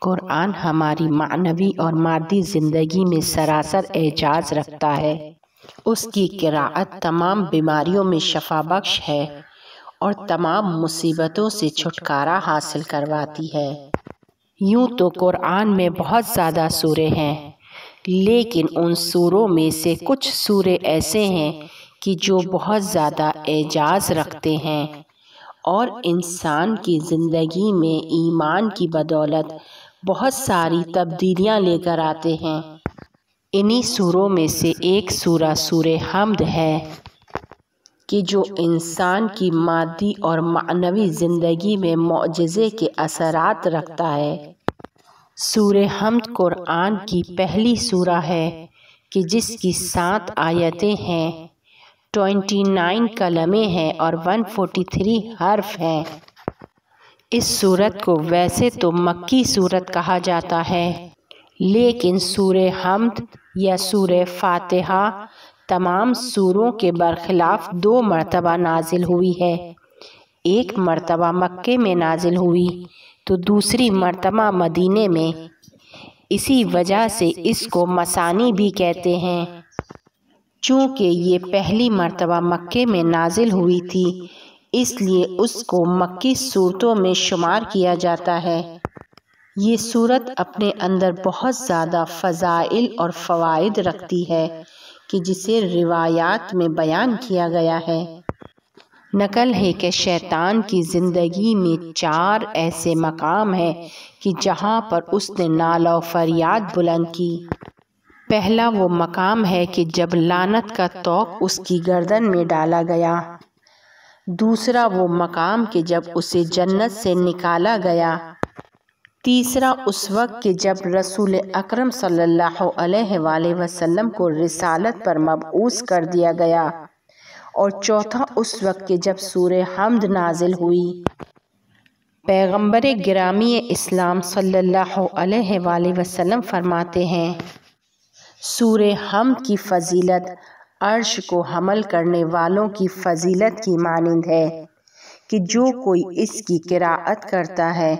قرآن ہماری معنوی اور مادی زندگی میں سراسر اعجاز رکھتا ہے۔ اس کی قراءت تمام بیماریوں میں شفا بخش ہے اور تمام مصیبتوں سے چھٹکارا حاصل کرواتی ہے۔ یوں تو قرآن میں بہت زیادہ سورے ہیں، لیکن ان سوروں میں سے کچھ سورے ایسے ہیں کہ جو بہت زیادہ اعجاز رکھتے ہیں اور انسان کی زندگی میں ایمان کی بدولت بہت ساری تبدیلیاں لے کر آتے ہیں۔ انہی سوروں میں سے ایک سورہ سورہ حمد ہے کہ جو انسان کی مادی اور معنوی زندگی میں معجزے کے اثرات رکھتا ہے۔ سورہ حمد قرآن کی پہلی سورہ ہے کہ جس کی 7 آیتیں ہیں، 29 کلمے ہیں اور 143 حرف ہیں۔ اس سورت کو ویسے تو مکی سورت کہا جاتا ہے، لیکن سورہ حمد یا سورہ فاتحہ تمام سوروں کے برخلاف 2 مرتبہ نازل ہوئی ہے۔ ایک مرتبہ مکے میں نازل ہوئی تو دوسری مرتبہ مدینے میں۔ اسی وجہ سے اس کو مثانی بھی کہتے ہیں۔ چونکہ یہ پہلی مرتبہ مکے میں نازل ہوئی تھی، اس لیے اس کو مکی سورتوں میں شمار کیا جاتا ہے۔ یہ سورت اپنے اندر بہت زیادہ فضائل اور فوائد رکھتی ہے کہ جسے روایات میں بیان کیا گیا ہے۔ نقل ہے کہ شیطان کی زندگی میں 4 ایسے مقام ہیں کہ جہاں پر اس نے نالہ و فریاد بلند کی۔ پہلا وہ مقام ہے کہ جب لعنت کا طوق اس کی گردن میں ڈالا گیا۔ دوسرا وہ مقام کہ جب اسے جنت سے نکالا گیا۔ تیسرا اس وقت کہ جب رسول اکرم صلی اللہ علیہ وآلہ وسلم کو رسالت پر مبعوث کر دیا گیا، اور چوتھا اس وقت کہ جب سورہ حمد نازل ہوئی۔ پیغمبر گرامی اسلام صلی اللہ علیہ وآلہ وسلم فرماتے ہیں، سورہ حمد کی فضیلت عرش کو حمل کرنے والوں کی فضیلت کی مانند ہے کہ جو کوئی اس کی قراءت کرتا ہے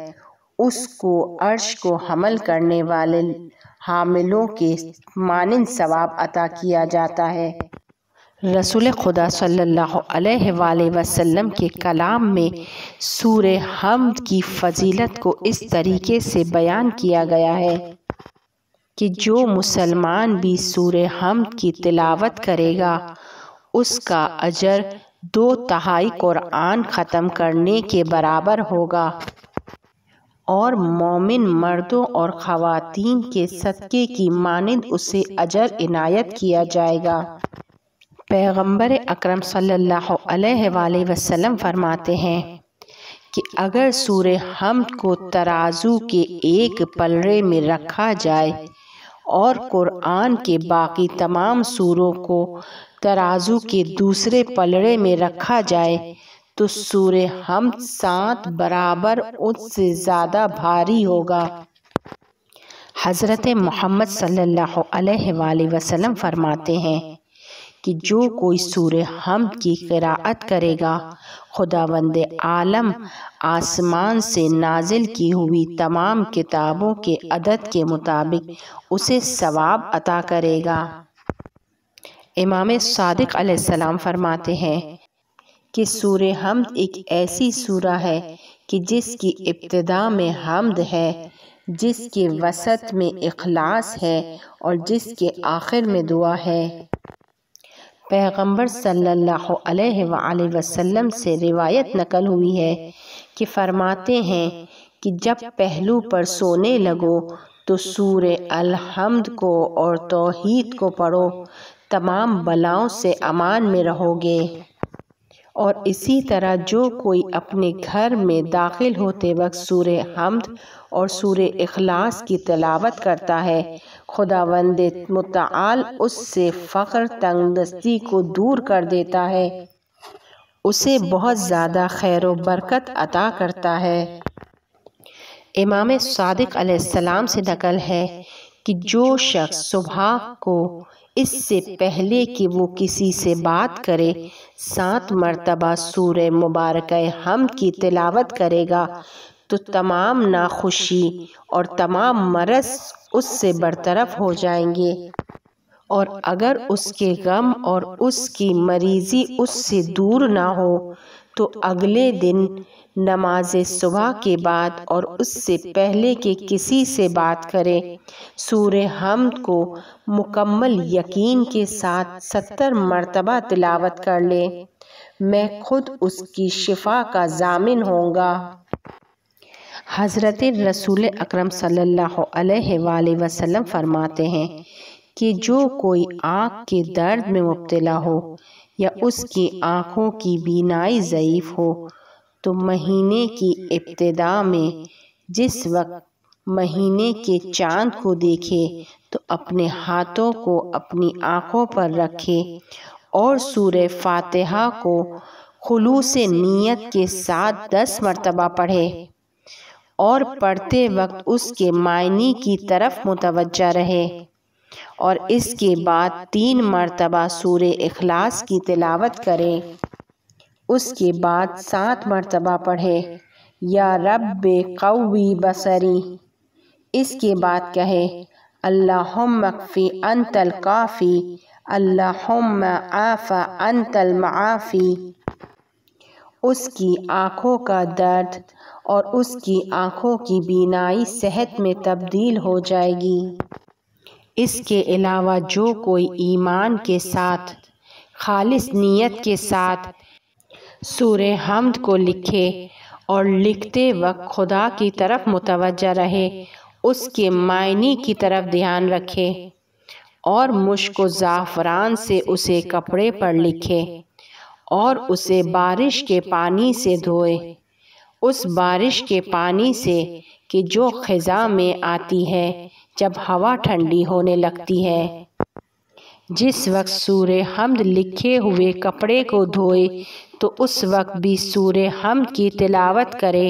اس کو عرش کو حمل کرنے والے حاملوں کے مانند ثواب عطا کیا جاتا ہے۔ رسول خدا صلی اللہ علیہ وآلہ وسلم کے کلام میں سورہ حمد کی فضیلت کو اس طریقے سے بیان کیا گیا ہے کہ جو مسلمان بھی سورہ حمد کی تلاوت کرے گا اس کا اجر 2/3 قرآن ختم کرنے کے برابر ہوگا، اور مومن مردوں اور خواتین کے صدقے کی مانند اسے اجر عنایت کیا جائے گا۔ پیغمبر اکرم صلی اللہ علیہ وآلہ وسلم فرماتے ہیں کہ اگر سورہ حمد کو ترازو کے ایک پلڑے میں رکھا جائے اور قرآن کے باقی تمام سوروں کو ترازو کے دوسرے پلڑے میں رکھا جائے تو سورہ حمد 7 برابر اس سے زیادہ بھاری ہوگا۔ حضرت محمد صلی اللہ علیہ وآلہ وسلم فرماتے ہیں کہ جو کوئی سورہ حمد کی قراءت کرے گا، خداوند عالم آسمان سے نازل کی ہوئی تمام کتابوں کے عدد کے مطابق اسے ثواب عطا کرے گا۔ امام صادق علیہ السلام فرماتے ہیں کہ سورہ حمد ایک ایسی سورہ ہے کہ جس کی ابتدا میں حمد ہے، جس کے وسط میں اخلاص ہے اور جس کے آخر میں دعا ہے۔ پیغمبر صلی اللہ علیہ وآلہ وسلم سے روایت نقل ہوئی ہے کہ فرماتے ہیں کہ جب پہلو پر سونے لگو تو سورہ الحمد کو اور توحید کو پڑھو، تمام بلاؤں سے امان میں رہو گے۔ اور اسی طرح جو کوئی اپنے گھر میں داخل ہوتے وقت سورہ حمد اور سورہ اخلاص کی تلاوت کرتا ہے، خداوند متعال اس سے فقر تنگ دستی کو دور کر دیتا ہے، اسے بہت زیادہ خیر و برکت عطا کرتا ہے۔ امام صادق علیہ السلام سے نقل ہے کہ جو شخص صبح کو اس سے پہلے کہ وہ کسی سے بات کرے 7 مرتبہ سورہ مبارکہ حمد کی تلاوت کرے گا تو تمام ناخوشی اور تمام مرض اس سے برطرف ہو جائیں گے، اور اگر اس کے غم اور اس کی مریضی اس سے دور نہ ہو تو اگلے دن نماز صبح کے بعد اور اس سے پہلے کہ کسی سے بات کرے سورہ حمد کو مکمل یقین کے ساتھ 70 مرتبہ تلاوت کر لے، میں خود اس کی شفا کا ضامن ہوں گا۔ حضرت رسول اکرم صلی اللہ علیہ وآلہ وسلم فرماتے ہیں کہ جو کوئی آنکھ کے درد میں مبتلا ہو یا اس کی آنکھوں کی بینائی ضعیف ہو تو مہینے کی ابتدا میں جس وقت مہینے کے چاند کو دیکھے تو اپنے ہاتھوں کو اپنی آنکھوں پر رکھے اور سورہ فاتحہ کو خلوص نیت کے ساتھ 10 مرتبہ پڑھے، اور پڑھتے وقت اس کے معنی کی طرف متوجہ رہے، اور اس کے بعد 3 مرتبہ سورہ اخلاص کی تلاوت کرے، اس کے بعد 7 مرتبہ پڑھے یا رب قوی بصری، اس کے بعد کہے اللہم اکفی انت الکافی اللہم عاف انت المعافی۔ اس کی آنکھوں کا درد اور اس کی آنکھوں کی بینائی صحت میں تبدیل ہو جائے گی۔ اس کے علاوہ جو کوئی ایمان کے ساتھ خالص نیت کے ساتھ سورہ حمد کو لکھے اور لکھتے وقت خدا کی طرف متوجہ رہے، اس کے معنی کی طرف دھیان رکھے اور مشک و زعفران سے اسے کپڑے پر لکھے اور اسے بارش کے پانی سے دھوئے، اس بارش کے پانی سے کہ جو خزاں میں آتی ہے جب ہوا ٹھنڈی ہونے لگتی ہے۔ جس وقت سورہ حمد لکھے ہوئے کپڑے کو دھوئے تو اس وقت بھی سورہ حمد کی تلاوت کرے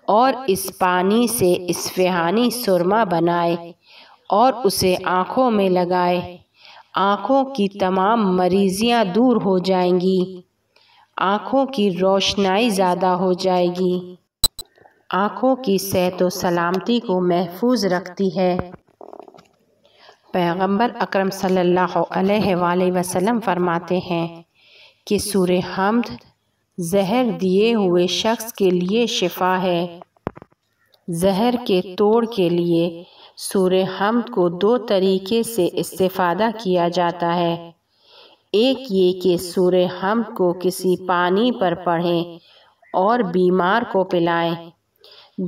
اور اس پانی سے اصفہانی سرما بنائے اور اسے آنکھوں میں لگائے، آنکھوں کی تمام مریضیاں دور ہو جائیں گی، آنکھوں کی روشنائی زیادہ ہو جائے گی، آنکھوں کی صحت و سلامتی کو محفوظ رکھتی ہے۔ پیغمبر اکرم صلی اللہ علیہ وآلہ وسلم فرماتے ہیں کہ سورہ حمد زہر دیے ہوئے شخص کے لیے شفا ہے۔ زہر کے توڑ کے لیے سورہ حمد کو 2 طریقے سے استفادہ کیا جاتا ہے، ایک یہ کہ سورہ حمد کو کسی پانی پر پڑھیں اور بیمار کو پلائیں،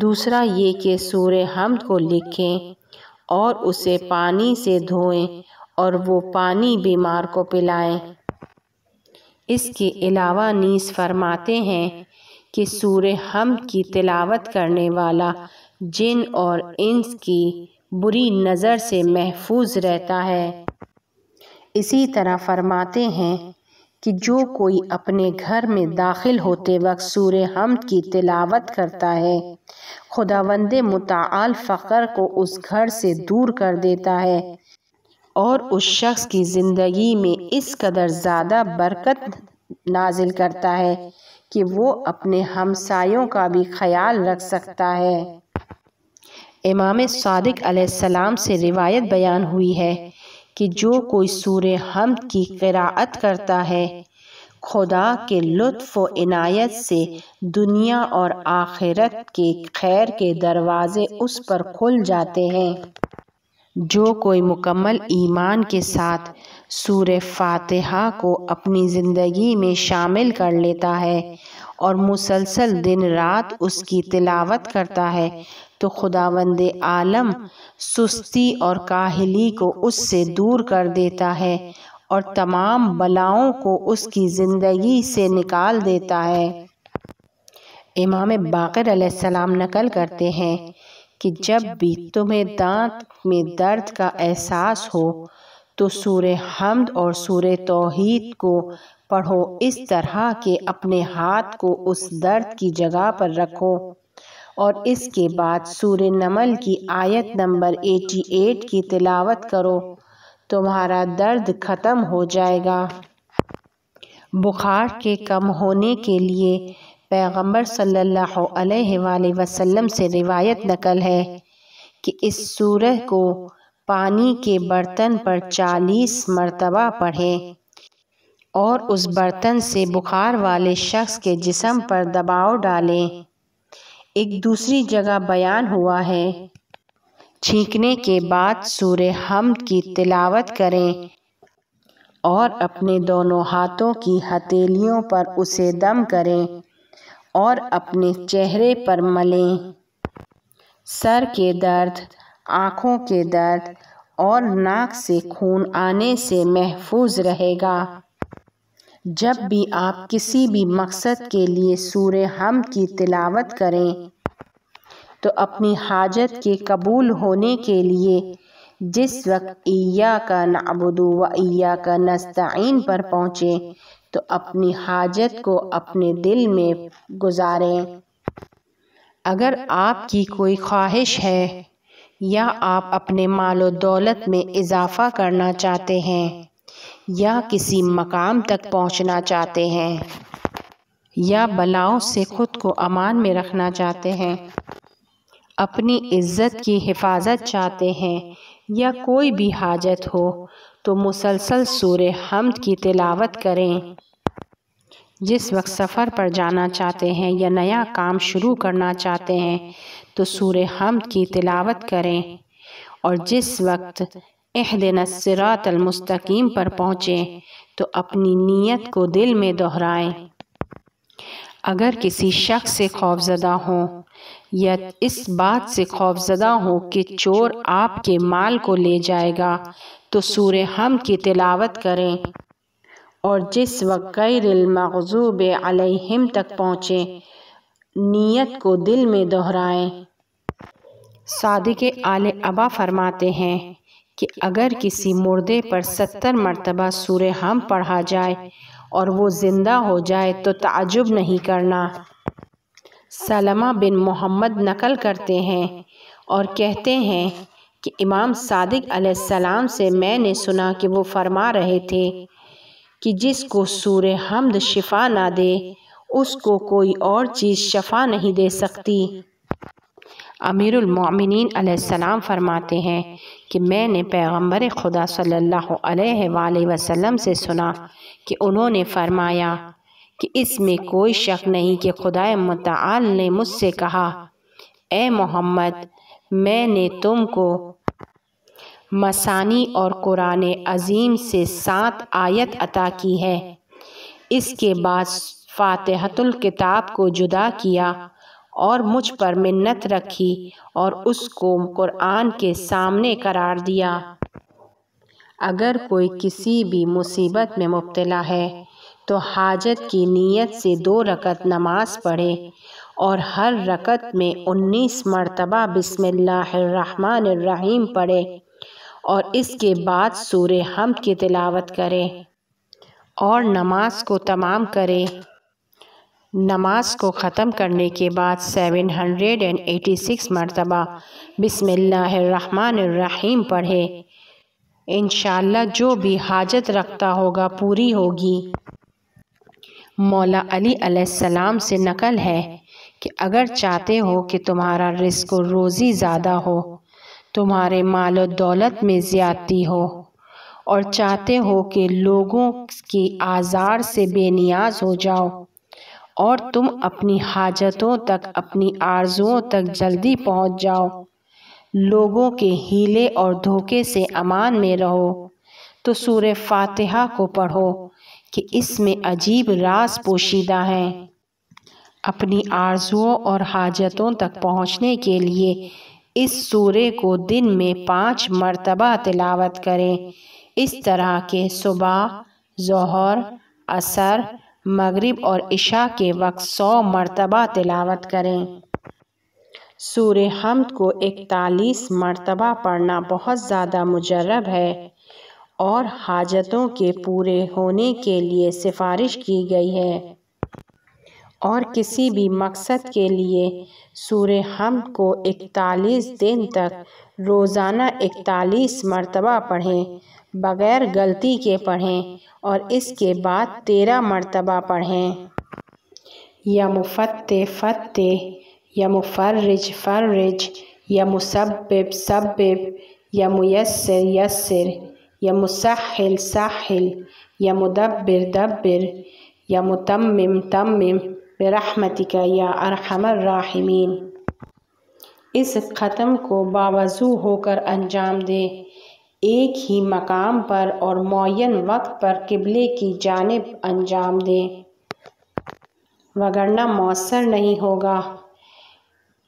دوسرا یہ کہ سورہ حمد کو لکھیں اور اسے پانی سے دھوئیں اور وہ پانی بیمار کو پلائیں۔ اس کے علاوہ نیز فرماتے ہیں کہ سورہ حمد کی تلاوت کرنے والا جن اور انس کی بری نظر سے محفوظ رہتا ہے۔ اسی طرح فرماتے ہیں کہ جو کوئی اپنے گھر میں داخل ہوتے وقت سورہ حمد کی تلاوت کرتا ہے، خداوند متعال فقر کو اس گھر سے دور کر دیتا ہے اور اس شخص کی زندگی میں اس قدر زیادہ برکت نازل کرتا ہے کہ وہ اپنے ہمسایوں کا بھی خیال رکھ سکتا ہے۔ امام صادق علیہ السلام سے روایت بیان ہوئی ہے کہ جو کوئی سورہ حمد کی قراءت کرتا ہے، خدا کے لطف و عنایت سے دنیا اور آخرت کے خیر کے دروازے اس پر کھل جاتے ہیں۔ جو کوئی مکمل ایمان کے ساتھ سورہ فاتحہ کو اپنی زندگی میں شامل کر لیتا ہے اور مسلسل دن رات اس کی تلاوت کرتا ہے تو خداوند عالم سستی اور کاہلی کو اس سے دور کر دیتا ہے اور تمام بلاؤں کو اس کی زندگی سے نکال دیتا ہے۔ امام باقر علیہ السلام نقل کرتے ہیں کہ جب بھی تمہیں دانت میں درد کا احساس ہو تو سورہ حمد اور سورہ توحید کو پڑھو، اس طرح کہ اپنے ہاتھ کو اس درد کی جگہ پر رکھو اور اس کے بعد سورہ نمل کی آیت نمبر 88 کی تلاوت کرو، تمہارا درد ختم ہو جائے گا۔ بخار کے کم ہونے کے لیے پیغمبر صلی اللہ علیہ وآلہ وسلم سے روایت نقل ہے کہ اس سورہ کو پانی کے برتن پر 40 مرتبہ پڑھیں اور اس برتن سے بخار والے شخص کے جسم پر دباؤ ڈالیں۔ ایک دوسری جگہ بیان ہوا ہے، چھینکنے کے بعد سورہ حمد کی تلاوت کریں اور اپنے دونوں ہاتھوں کی ہتھیلیوں پر اسے دم کریں اور اپنے چہرے پر ملیں۔ سر کے درد، آنکھوں کے درد اور ناک سے خون آنے سے محفوظ رہے گا۔ جب بھی آپ کسی بھی مقصد کے لیے سورہ حمد کی تلاوت کریں تو اپنی حاجت کے قبول ہونے کے لیے جس وقت ایاک نعبد و ایاک نستعین پر پہنچیں تو اپنی حاجت کو اپنے دل میں گزاریں۔ اگر آپ کی کوئی خواہش ہے یا آپ اپنے مال و دولت میں اضافہ کرنا چاہتے ہیں یا کسی مقام تک پہنچنا چاہتے ہیں یا بلاؤں سے خود کو امان میں رکھنا چاہتے ہیں، اپنی عزت کی حفاظت چاہتے ہیں یا کوئی بھی حاجت ہو تو مسلسل سورہ حمد کی تلاوت کریں۔ جس وقت سفر پر جانا چاہتے ہیں یا نیا کام شروع کرنا چاہتے ہیں تو سورہ حمد کی تلاوت کریں، اور جس وقت اہدنا الصراط المستقیم پر پہنچیں تو اپنی نیت کو دل میں دہرائیں۔ اگر کسی شخص سے خوفزدہ ہوں یا اس بات سے خوفزدہ ہوں کہ چور آپ کے مال کو لے جائے گا تو سورہ حمد کی تلاوت کریں، اور جس وقت غیر المغضوب علیہم تک پہنچیں نیت کو دل میں دہرائیں۔ صادق آل ابا فرماتے ہیں کہ اگر کسی مردے پر 70 مرتبہ سورہ حمد پڑھا جائے اور وہ زندہ ہو جائے تو تعجب نہیں کرنا۔ سلمہ بن محمد نقل کرتے ہیں اور کہتے ہیں کہ امام صادق علیہ السلام سے میں نے سنا کہ وہ فرما رہے تھے کہ جس کو سورہ حمد شفا نہ دے اس کو کوئی اور چیز شفا نہیں دے سکتی۔ امیر المومنین علیہ السلام فرماتے ہیں کہ میں نے پیغمبر خدا صلی اللہ علیہ وآلہ وسلم سے سنا کہ انہوں نے فرمایا کہ اس میں کوئی شک نہیں کہ خدائے متعال نے مجھ سے کہا، اے محمد میں نے تم کو مثانی اور قرآن عظیم سے 7 آیت عطا کی ہے۔ اس کے بعد فاتحۃ الکتاب کو جدا کیا اور مجھ پر منت رکھی اور اس کو قرآن کے سامنے قرار دیا۔ اگر کوئی کسی بھی مصیبت میں مبتلا ہے تو حاجت کی نیت سے 2 رکعت نماز پڑھے اور ہر رکعت میں 19 مرتبہ بسم اللہ الرحمن الرحیم پڑھے اور اس کے بعد سورہ حمد کی تلاوت کرے اور نماز کو تمام کرے۔ نماز کو ختم کرنے کے بعد 786 مرتبہ بسم اللہ الرحمن الرحیم پڑھے، انشاءاللہ جو بھی حاجت رکھتا ہوگا پوری ہوگی۔ مولا علی علیہ السلام سے نقل ہے کہ اگر چاہتے ہو کہ تمہارا رزق و روزی زیادہ ہو، تمہارے مال و دولت میں زیادتی ہو، اور چاہتے ہو کہ لوگوں کی آزار سے بے نیاز ہو جاؤ اور تم اپنی حاجتوں تک، اپنی آرزوؤں تک جلدی پہنچ جاؤ، لوگوں کے ہیلے اور دھوکے سے امان میں رہو، تو سورہ فاتحہ کو پڑھو کہ اس میں عجیب راز پوشیدہ ہیں۔ اپنی آرزوؤں اور حاجتوں تک پہنچنے کے لیے اس سورے کو دن میں 5 مرتبہ تلاوت کریں، اس طرح کہ صبح، ظہر، عصر، مغرب اور عشاء کے وقت 100 مرتبہ تلاوت کریں۔ سورہ حمد کو 41 مرتبہ پڑھنا بہت زیادہ مجرب ہے اور حاجتوں کے پورے ہونے کے لیے سفارش کی گئی ہے، اور کسی بھی مقصد کے لیے سورہ حمد کو 41 دن تک روزانہ 41 مرتبہ پڑھیں، بغیر غلطی کے پڑھیں اور اس کے بعد 13 مرتبہ پڑھیں۔ یا مفتح فتح، یا مفرج فرج، یا مسبب سبب، یا میسر یسر، یا مسحل سحل، یا مدبر دبر، یا متمم تمم برحمتک یا ارحم الراحمین۔ اس ختم کو باوضو ہو کر انجام دیں، ایک ہی مقام پر اور معین وقت پر قبلے کی جانب انجام دیں، وگرنہ مؤثر نہیں ہوگا۔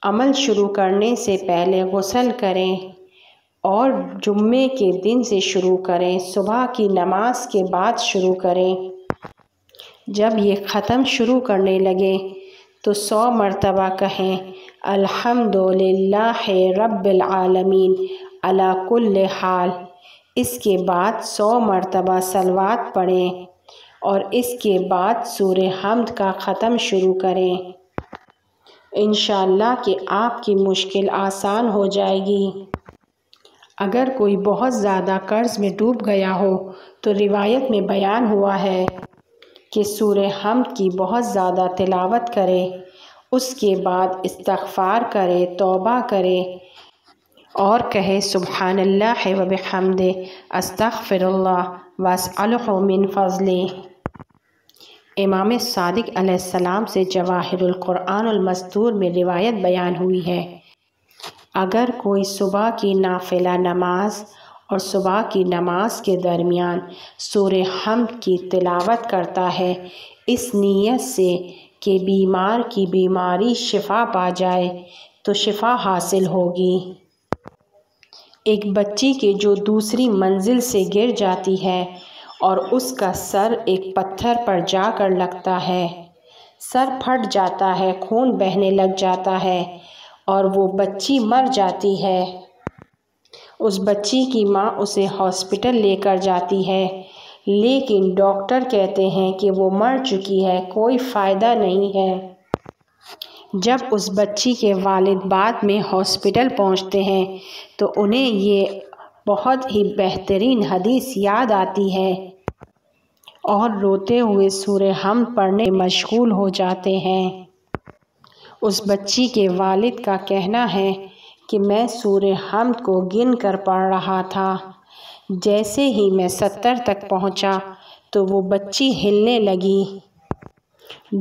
عمل شروع کرنے سے پہلے غسل کریں اور جمعے کے دن سے شروع کریں، صبح کی نماز کے بعد شروع کریں۔ جب یہ ختم شروع کرنے لگیں تو 100 مرتبہ کہیں الحمدللہ رب العالمین علی کل حال۔ اس کے بعد 100 مرتبہ صلوات پڑھیں اور اس کے بعد سورہ حمد کا ختم شروع کریں۔ انشاءاللہ کہ آپ کی مشکل آسان ہو جائے گی۔ اگر کوئی بہت زیادہ قرض میں ڈوب گیا ہو تو روایت میں بیان ہوا ہے کہ سورہ حمد کی بہت زیادہ تلاوت کرے، اس کے بعد استغفار کرے، توبہ کرے اور کہے سبحان اللہ و بحمدہ استغفر اللہ واسألہ من فضلہ۔ امام صادق علیہ السلام سے جواہر القرآن المستور میں روایت بیان ہوئی ہے، اگر کوئی صبح کی نافلہ نماز اور صبح کی نماز کے درمیان سورہ حمد کی تلاوت کرتا ہے اس نیت سے کہ بیمار کی بیماری شفا پا جائے تو شفا حاصل ہوگی۔ ایک بچی کے جو دوسری منزل سے گر جاتی ہے اور اس کا سر ایک پتھر پر جا کر لگتا ہے، سر پھٹ جاتا ہے، خون بہنے لگ جاتا ہے اور وہ بچی مر جاتی ہے۔ اس بچی کی ماں اسے ہاسپٹل لے کر جاتی ہے، لیکن ڈاکٹر کہتے ہیں کہ وہ مر چکی ہے، کوئی فائدہ نہیں ہے۔ جب اس بچی کے والد بعد میں ہاسپٹل پہنچتے ہیں تو انہیں یہ بہت ہی بہترین حدیث یاد آتی ہے اور روتے ہوئے سورہ حمد پڑھنے میں مشغول ہو جاتے ہیں۔ اس بچی کے والد کا کہنا ہے کہ میں سورہ حمد کو گن کر پڑھ رہا تھا، جیسے ہی میں 70 تک پہنچا تو وہ بچی ہلنے لگی۔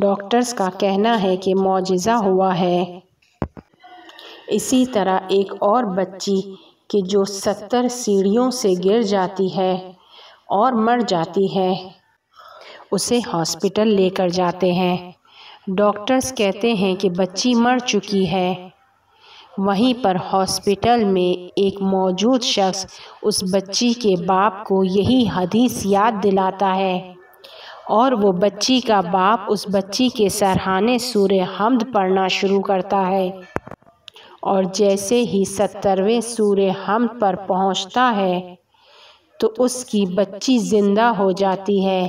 ڈاکٹرز کا کہنا ہے کہ معجزہ ہوا ہے۔ اسی طرح ایک اور بچی کہ جو 70 سیڑھیوں سے گر جاتی ہے اور مر جاتی ہے، اسے ہاسپٹل لے کر جاتے ہیں، ڈاکٹرز کہتے ہیں کہ بچی مر چکی ہے۔ وہیں پر ہاسپٹل میں ایک موجود شخص اس بچی کے باپ کو یہی حدیث یاد دلاتا ہے اور وہ بچی کا باپ اس بچی کے سرہانے سورہ حمد پڑھنا شروع کرتا ہے اور جیسے ہی 70ویں سورہ حمد پر پہنچتا ہے تو اس کی بچی زندہ ہو جاتی ہے۔